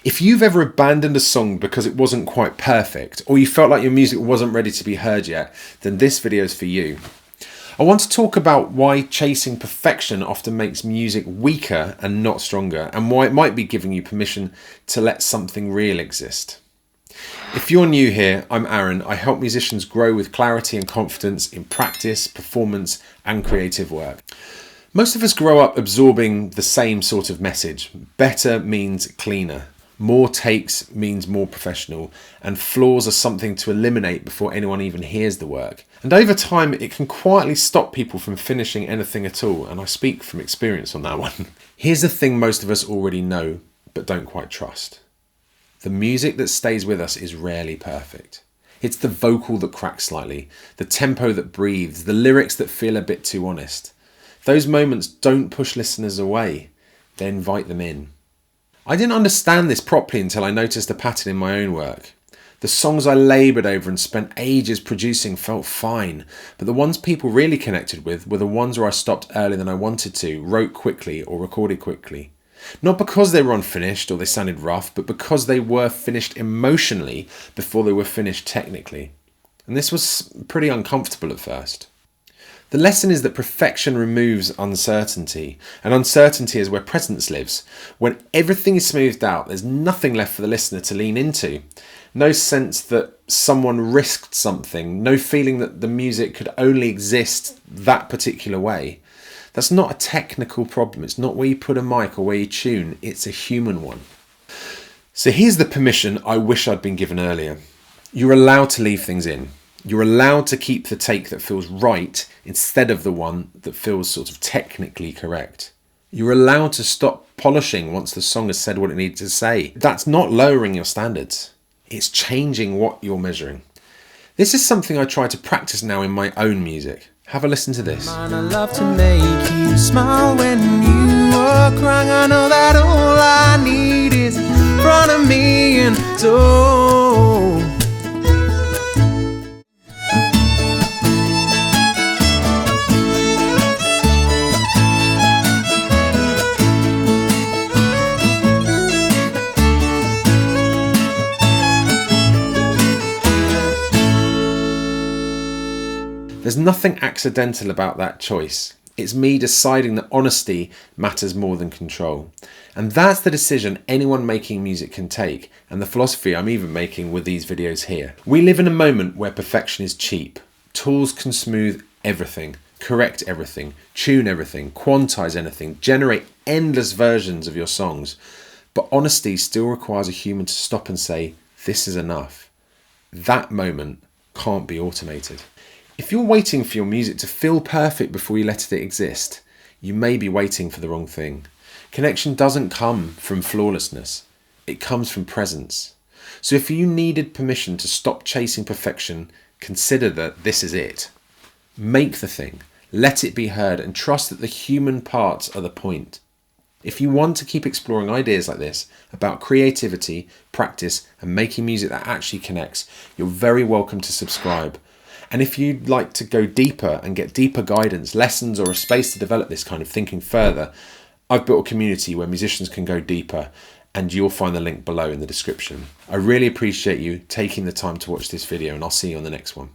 If you've ever abandoned a song because it wasn't quite perfect, or you felt like your music wasn't ready to be heard yet, then this video is for you. I want to talk about why chasing perfection often makes music weaker and not stronger, and why it might be giving you permission to let something real exist. If you're new here, I'm Aaron. I help musicians grow with clarity and confidence in practice, performance, and creative work. Most of us grow up absorbing the same sort of message. Better means cleaner. More takes means more professional, and flaws are something to eliminate before anyone even hears the work. And over time, it can quietly stop people from finishing anything at all, and I speak from experience on that one. Here's the thing most of us already know, but don't quite trust. The music that stays with us is rarely perfect. It's the vocal that cracks slightly, the tempo that breathes, the lyrics that feel a bit too honest. Those moments don't push listeners away, they invite them in. I didn't understand this properly until I noticed a pattern in my own work. The songs I laboured over and spent ages producing felt fine, but the ones people really connected with were the ones where I stopped earlier than I wanted to, wrote quickly or recorded quickly. Not because they were unfinished or they sounded rough, but because they were finished emotionally before they were finished technically. And this was pretty uncomfortable at first. The lesson is that perfection removes uncertainty, and uncertainty is where presence lives. When everything is smoothed out, there's nothing left for the listener to lean into. No sense that someone risked something, no feeling that the music could only exist that particular way. That's not a technical problem, it's not where you put a mic or where you tune, it's a human one. So here's the permission I wish I'd been given earlier. You're allowed to leave things in. You're allowed to keep the take that feels right instead of the one that feels sort of technically correct. You're allowed to stop polishing once the song has said what it needs to say. That's not lowering your standards. It's changing what you're measuring. This is something I try to practice now in my own music. Have a listen to this. Man, I love to make you smile when you are crying. I know that all I need is in front of me, and so there's nothing accidental about that choice. It's me deciding that honesty matters more than control. And that's the decision anyone making music can take, and the philosophy I'm even making with these videos here. We live in a moment where perfection is cheap. Tools can smooth everything, correct everything, tune everything, quantize anything, generate endless versions of your songs. But honesty still requires a human to stop and say, this is enough. That moment can't be automated. If you're waiting for your music to feel perfect before you let it exist, you may be waiting for the wrong thing. Connection doesn't come from flawlessness. It comes from presence. So if you needed permission to stop chasing perfection, consider that this is it. Make the thing, let it be heard, and trust that the human parts are the point. If you want to keep exploring ideas like this about creativity, practice, and making music that actually connects, you're very welcome to subscribe. And if you'd like to go deeper and get deeper guidance, lessons, or a space to develop this kind of thinking further, I've built a community where musicians can go deeper, and you'll find the link below in the description. I really appreciate you taking the time to watch this video, and I'll see you on the next one.